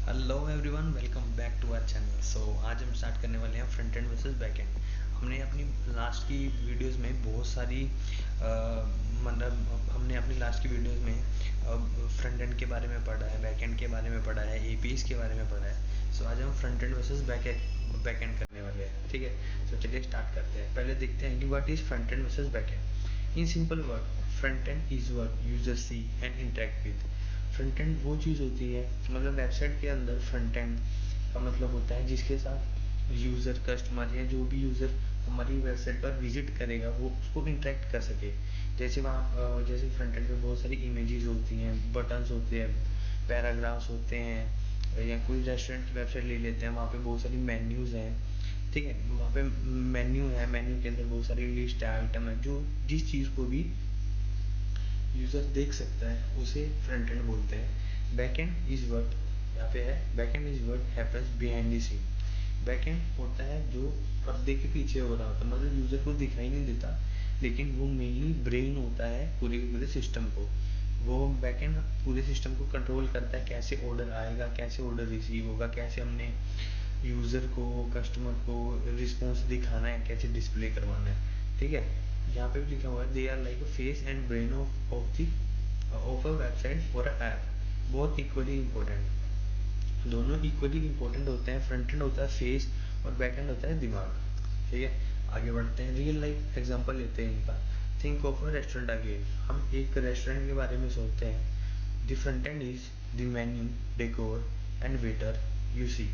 Hello everyone, welcome back to our channel. आज हम start करने वाले हैं front end versus back end. हमने अपनी लास्ट की वीडियोस में बहुत सारी हमने अपनी लास्ट की वीडियोस में फ्रंट एंड के बारे में पढ़ा है, बैक एंड के बारे में पढ़ा है, एपीएस के बारे में पढ़ा है। आज हम front end versus back and करने वाले हैं। ठीक है, चलिए स्टार्ट करते हैं। पहले देखते हैं कि what is front end versus back end. In simple word, front end is what user see and interact with. Front end वो चीज़ होती है, मतलब वेबसाइट के अंदर फ्रंट एंड का मतलब होता है जिसके साथ यूज़र, कस्टमर या जो भी यूज़र हमारी वेबसाइट पर विजिट करेगा वो उसको इंटरेक्ट कर सके। जैसे वहाँ जैसे फ्रंट एंड पे बहुत सारी इमेजेस होती हैं, बटन्स होते हैं, पैराग्राफ्स होते हैं, या कोई रेस्टोरेंट की वेबसाइट ले लेते हैं, वहाँ पे बहुत सारी मेन्यूज़ हैं। ठीक है, वहाँ पे मेन्यू है, मेन्यू के अंदर बहुत सारी लिस्ट है, आइटम है, जो जिस चीज़ को भी यूज़र देख सकता है उसे फ्रंट एंड बोलते हैं। बैक एंड इज वर्ड, यहाँ पे है back end is word happens behind the scene. Back end होता है जो पर्दे के पीछे हो रहा होता है, मतलब यूज़र को दिखाई नहीं देता, लेकिन वो मेनली ब्रेन होता है पूरे के पूरे सिस्टम को। वो बैक एंड पूरे सिस्टम को कंट्रोल करता है, कैसे ऑर्डर आएगा, कैसे ऑर्डर रिसीव होगा, कैसे हमने यूज़र को, कस्टमर को रिस्पॉन्स दिखाना है, कैसे डिस्प्ले करवाना है। ठीक है, यहाँ पे भी लिखा हुआ है they are like face and brain of a website और अ ऐप। बहुत इक्वली इम्पोर्टेंट, दोनों इक्वली इम्पोर्टेंट होते हैं। फ्रंट एंड होता है फेस और बैक एंड होता है दिमाग। ठीक है, आगे बढ़ते हैं। रियल लाइफ एग्जांपल लेते हैं इनका। Think of a restaurant again. हम एक रेस्टोरेंट के बारे में सोचते हैं। The front end is the menu, decor and waiter you see.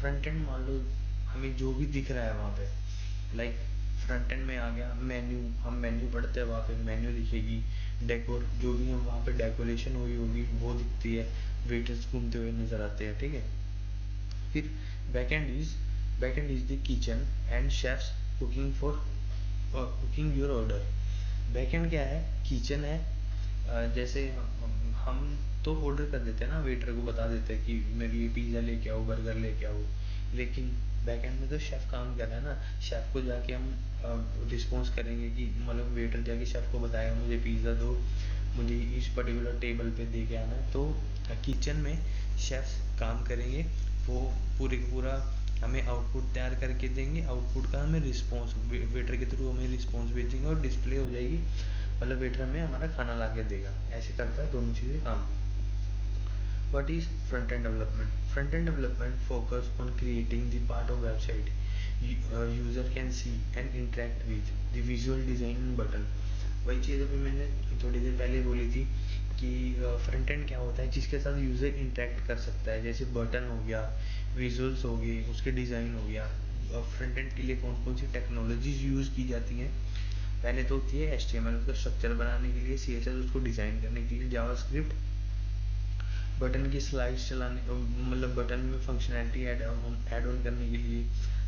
Front end मान लो हमें जो भी दिख रहा है वहाँ पे, लाइक फ्रंट एंड में आ गया मेन्यू, हम मेन्यू पढ़ते हैं, वहाँ पे मेन्यू दिखेगी। डेकोर, जो भी हम वहाँ पे डेकोरेशन हुई होगी वो दिखती है, वेटर्स घूमते हुए नज़र आते हैं। ठीक है, फिर back end is the kitchen and chefs cooking your order. Back and क्या है? किचन है। जैसे हम तो ऑर्डर कर देते हैं ना, वेटर को बता देते हैं कि मेरे लिए पिज़्ज़ा लेके आओ, बर्गर लेके आओ, लेकिन बैक एंड में तो शेफ़ काम कर रहा है ना। शेफ़ को जाके हम रिस्पॉन्स करेंगे कि मतलब वेटर जाके शेफ़ को बताएगा मुझे पिज़्ज़ा दो, मुझे इस पर्टिकुलर टेबल पे दे के आना है। तो किचन में शेफ़्स काम करेंगे, वो पूरे का पूरा हमें आउटपुट तैयार करके देंगे। आउटपुट का हमें रिस्पॉन्स वेटर के थ्रू हमें रिस्पॉन्स भेजेंगे और डिस्प्ले हो जाएगी, मतलब वेटर हमें हमारा खाना ला के देगा। ऐसे करता है दोनों चीज़ें काम। What is front-end development? Front-end development focus on creating the part of website user can see and interact with the visual design and button। वही चीज़ अभी मैंने थोड़ी देर पहले बोली थी कि फ्रंट एंड क्या होता है जिसके साथ यूज़र इंटरेक्ट कर सकता है, जैसे बटन हो गया, विजुअल्स हो गए, उसके डिज़ाइन हो गया। फ्रंट एंड के लिए कौन कौन सी टेक्नोलॉजीज यूज़ की जाती हैं? पहले तो होती है HTML, उसका स्ट्रक्चर बनाने के लिए, CSS उसको डिज़ाइन करने के लिए, जावास्क्रिप्ट बटन की स्लाइड्स चलाने, मतलब बटन में फंक्शनैलिटी ऐड ऑन करने के लिए,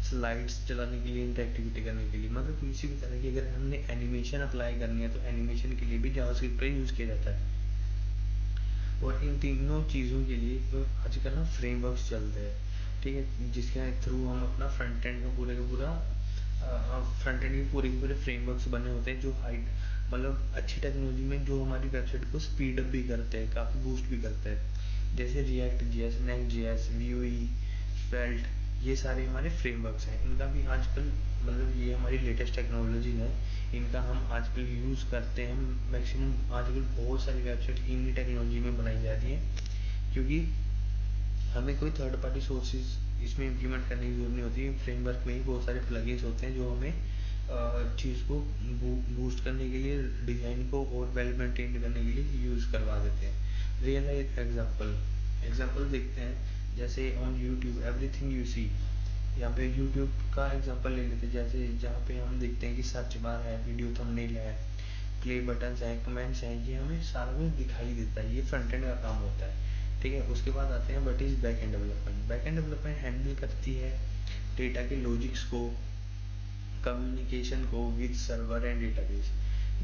स्लाइड्स चलाने के लिए, इंटरेक्टिविटी करने के लिए, मतलब किसी भी तरह की अगर हमने एनिमेशन अप्लाई करनी है तो एनिमेशन के लिए भी जावास्क्रिप्ट का यूज़ किया जाता है। और इन तीनों चीज़ों के लिए आजकल ना फ्रेमवर्क्स चलते हैं। ठीक है, जिसके थ्रू हम अपना फ्रंट एंड का पूरा फ्रंट एंड के पूरे फ्रेमवर्क्स बने होते हैं, जो हाइट मतलब अच्छी टेक्नोलॉजी में जो हमारी वेबसाइट को स्पीड अप भी करते हैं, काफ़ी बूस्ट भी करते हैं। जैसे रिएक्ट जेएस, नेक्स्ट जेएस, व्यूई, स्वेल्ट, ये सारे हमारे फ्रेमवर्क्स हैं। इनका भी आजकल, मतलब ये हमारी लेटेस्ट टेक्नोलॉजी है, इनका हम आजकल यूज़ करते हैं। मैक्सिमम आजकल बहुत सारी वेबसाइट इन्हीं टेक्नोलॉजी में बनाई जाती हैं, क्योंकि हमें कोई थर्ड पार्टी सोर्सेज इसमें इम्प्लीमेंट करने की जरूरत नहीं होती। फ्रेमवर्क में ही बहुत सारे प्लगइन्स होते हैं जो हमें चीज़ को बूस्ट करने के लिए, डिज़ाइन को और वेल मेंटेन करने के लिए यूज़ करवा देते हैं। रियल लाइफ एग्जांपल देखते हैं। जैसे on YouTube everything you see, यहाँ पे यूट्यूब का एग्जांपल ले लेते हैं। जैसे जहाँ पे हम देखते हैं कि सर्च बार है, वीडियो थंबनेल है, प्ले बटन्स हैं, कमेंट्स हैं, ये हमें सारा कुछ दिखाई देता है। ये फ्रंट एंड का काम होता है। ठीक है, उसके बाद आते हैं what is back and development. Back and development handle करती है डेटा के लॉजिक्स को, कम्युनिकेशन को with server and database.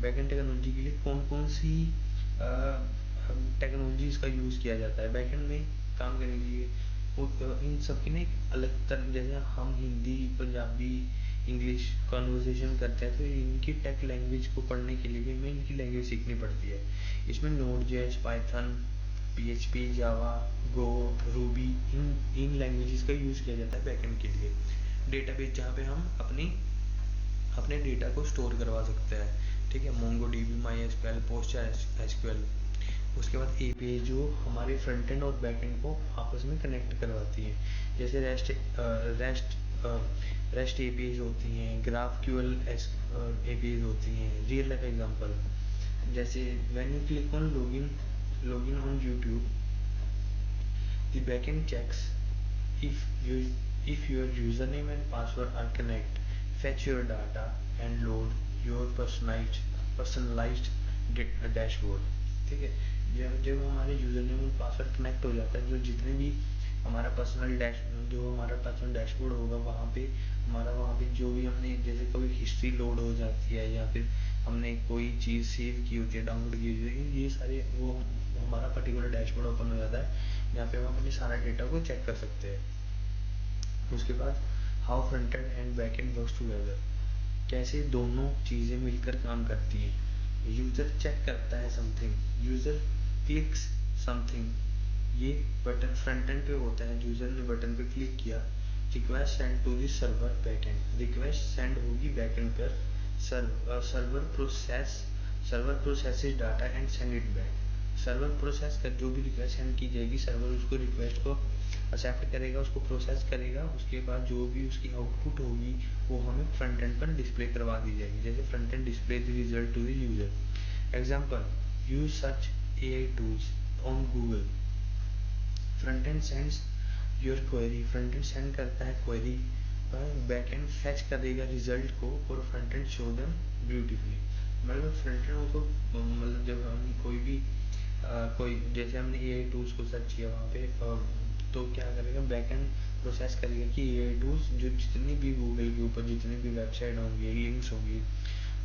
Back and technology के लिए कौन कौन सी टेक्नोलॉजीज का यूज़ किया जाता है बैक एंड में काम करने के लिए? इन सब की ना एक अलग तरह, जैसे हम हिंदी, पंजाबी, इंग्लिश कन्वर्सेशन करते हैं, तो इनकी टेक लैंग्वेज को पढ़ने के लिए भी हमें इनकी लैंग्वेज सीखनी पड़ती है। इसमें नोड जेएस, पाइथन, PHP, जावा, गो, रूबी, इन लैंग्वेजेस का यूज़ किया जाता है बैकएंड के लिए। डेटाबेस जहाँ पे हम अपने डेटा को स्टोर करवा सकते हैं, ठीक है, Mongo dB, my SQL, post SQL. उसके बाद एपीआई जो हमारे फ्रंट एंड और बैक एंड को आपस में कनेक्ट करवाती है, जैसे रेस्ट एपीआई होती हैं, ग्राफ क्यूएल एपीआई होती हैं। रियल लाइफ एग्जांपल, जैसे when you click on login on YouTube, the backend checks if you if your username and password are connect, fetch your data and load your personalized dashboard। ठीक है, जब जब हमारे user name और password connect हो जाता है, जो जितने भी हमारा पर्सनल डैशबोर्ड होगा, वहाँ पे जो भी हमने, जैसे कभी हिस्ट्री लोड हो जाती है या फिर हमने कोई चीज़ सेव की होती है, डाउनलोड की होती है, ये सारे वो हमारा पर्टिकुलर डैशबोर्ड ओपन हो जाता है, जहाँ पे हम अपने सारा डेटा को चेक कर सकते हैं। उसके बाद how front end and back and works together, कैसे दोनों चीज़ें मिलकर काम करती हैं। यूज़र चेक करता है समथिंग, यूज़र क्लिक्स समथिंग, ये बटन फ्रंट एंड पे होता है, यूज़र ने बटन पे क्लिक किया, request send to the server back end, request send होगी बैक एंड पर, server processes data and send it back. Server process कर जो भी रिक्वेस्ट सेंड की जाएगी, सर्वर उसको रिक्वेस्ट को एक्सेप्ट करेगा, उसको प्रोसेस करेगा, उसके बाद जो भी उसकी आउटपुट होगी वो हमें फ्रंट एंड पर डिस्प्ले करवा दी जाएगी, जैसे front end display the result to the user. Example, use search AI tools on Google, front end sends your query, front end send करता है क्वेरी, बैक एंड फैच करेगा रिजल्ट को, और front end show them beautifully. मतलब front end को, मतलब जब हम कोई जैसे हमने एआई टूल्स को सर्च किया वहाँ पे, तो क्या करेगा, बैक एंड प्रोसेस करेगा कि एआई टूल्स जो जितनी भी गूगल के ऊपर जितनी भी वेबसाइट होंगी, लिंक्स होंगी,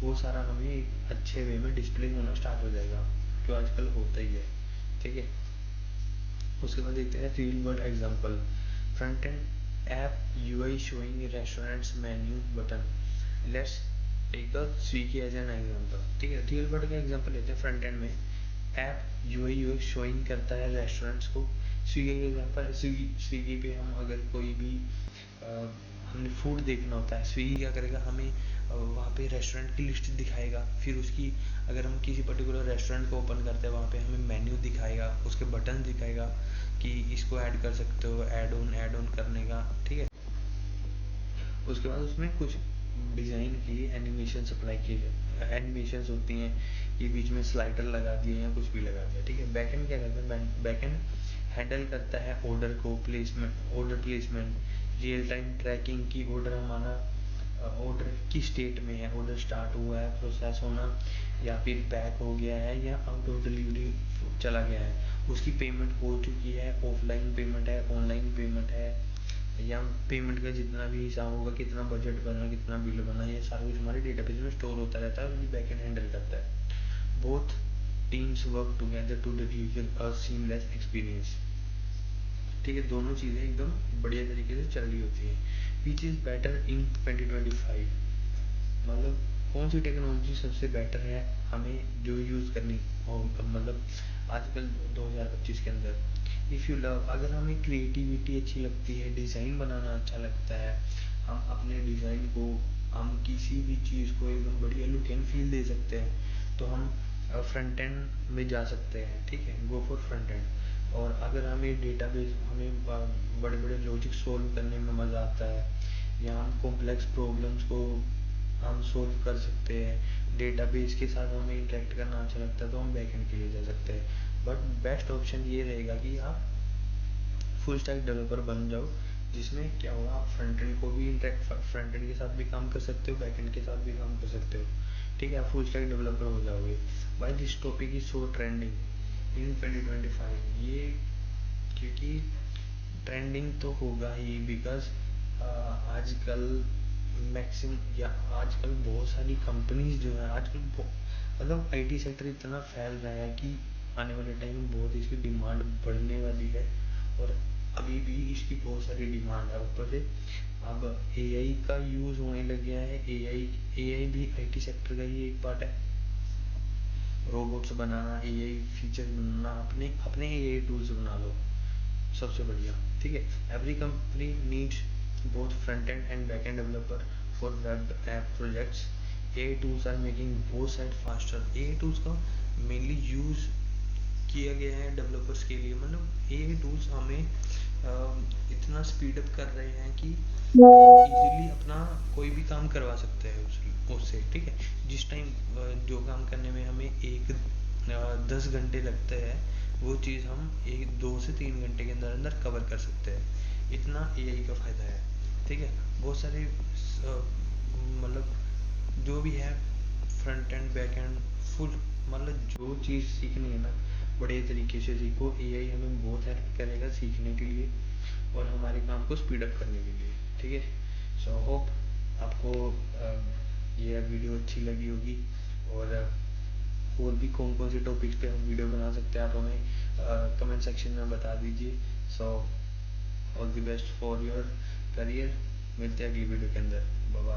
वो सारा हमें अच्छे वे में डिस्प्ले होना स्टार्ट हो जाएगा, जो आजकल होता ही है। ठीक है, उसके बाद देखते हैं real world example, front end app UI showing restaurants menu button. Let's take a Swiggy as an example. ठीक है, रियल वर्ल्ड का एग्जांपल लेते हैं। फ्रंट एंड में ऐप यूआई शोइंग करता है रेस्टोरेंट्स को। स्विगी का एग्जांपल, स्विगी पे हम अगर कोई भी हमने फूड देखना होता है, स्विगी क्या करेगा, हमें वहाँ पे रेस्टोरेंट की लिस्ट दिखाएगा, फिर उसकी अगर हम किसी पर्टिकुलर रेस्टोरेंट को ओपन करते हैं, वहाँ पे हमें मेन्यू दिखाएगा, उसके बटन दिखाएगा कि इसको ऐड कर सकते हो, ऐड ऑन करने का। ठीक है, उसके बाद उसमें कुछ डिज़ाइन के लिए एनिमेशन सप्लाई किए, एनिमेशन होती हैं, ये बीच में स्लाइडर लगा दिए या कुछ भी लगा दिया। ठीक है, बैकएंड क्या करता है, बैकएंड हैंडल करता है ऑर्डर को, order placement, real time tracking की ऑर्डर हमारा ऑर्डर की स्टेट में है, ऑर्डर स्टार्ट हुआ है प्रोसेस होना, या फिर पैक हो गया है, या आउट ऑफ डिलीवरी चला गया है, उसकी पेमेंट हो चुकी है, ऑफलाइन पेमेंट है, ऑनलाइन पेमेंट है, या पेमेंट का जितना भी हिसाब होगा, कितना बजट बना, कितना बिल बना, ये सारा कुछ हमारे डेटाबेस में स्टोर होता रहता है, और ये बैकएंड हैंडल करता है। Both teams work together to deliver a seamless experience. ठीक है, दोनों चीज़ें एकदम बढ़िया तरीके से चल रही होती हैं। विच इज़ बेटर इन 2025, मतलब कौन सी टेक्नोलॉजी सबसे बेटर है हमें जो यूज़ करनी हो, मतलब आजकल 2025 के अंदर। इफ़ यू लव, अगर हमें क्रिएटिविटी अच्छी लगती है, डिज़ाइन बनाना अच्छा लगता है, हम अपने डिज़ाइन को, हम किसी भी चीज़ को एकदम बढ़िया लुक एंड फील दे सकते हैं, तो हम फ्रंट एंड में जा सकते हैं। ठीक है, गो फॉर फ्रंट एंड। और अगर हमें डेटाबेस, हमें बड़े बड़े लॉजिक सोल्व करने में मज़ा आता है, या हम कॉम्प्लेक्स प्रॉब्लम्स को हम सोल्व कर सकते हैं, डेटाबेस के साथ हमें इंटरेक्ट करना अच्छा लगता है, तो हम बैकएंड के लिए जा सकते हैं। बट बेस्ट ऑप्शन ये रहेगा कि आप फुल स्टैक डेवलपर बन जाओ, जिसमें क्या होगा, आप फ्रंट एंड को भी फ्रंट एंड के साथ भी काम कर सकते हो, बैक एंड के साथ भी काम कर सकते हो। ठीक है, आप फुल स्टैक डेवलपर हो जाओगे। Why this topic is so trending in 2025, ये क्योंकि ट्रेंडिंग तो होगा ही, बिकॉज आजकल मैक्सिमम, या आजकल बहुत सारी कंपनीज जो है, आजकल मतलब आईटी सेक्टर इतना फैल रहा है कि आने वाले टाइम में बहुत इसकी डिमांड बढ़ने वाली है, और अभी भी इसकी बहुत सारी डिमांड है। ऊपर से अब एआई का यूज़ होने लग गया है, एआई भी आईटी सेक्टर का ही एक पार्ट है। रोबोट्स बनाना, एआई फीचर बनाना, अपने अपने एआई टूल्स बना लो, सबसे बढ़िया। ठीक है, every company needs both front end and back end developer for web app projects. AI tools are making both sides faster. AI tools का mainly यूज किया गया है डेवलपर्स के लिए, मतलब AI टूल्स हमें इतना स्पीड अप कर रहे हैं कि हम इजीली अपना कोई भी काम करवा सकते हैं उससे। ठीक है, जिस टाइम जो काम करने में हमें 10 घंटे लगते हैं, वो चीज़ हम 2 से 3 घंटे के अंदर अंदर कवर कर सकते हैं। इतना AI का फ़ायदा है। ठीक है, बहुत सारे मतलब जो भी है, front end back and full, मतलब जो चीज़ सीखनी है ना, बड़े तरीके से सीखो। AI हमें बहुत हेल्प करेगा सीखने के लिए और हमारे काम को स्पीड अप करने के लिए। ठीक है, सो होप आपको ये वीडियो अच्छी लगी होगी। और भी कौन कौन से टॉपिक्स पे हम वीडियो बना सकते हैं, आप हमें कमेंट सेक्शन में बता दीजिए। So all the best for your career. मिलते हैं अगली वीडियो के अंदर। Bye bye.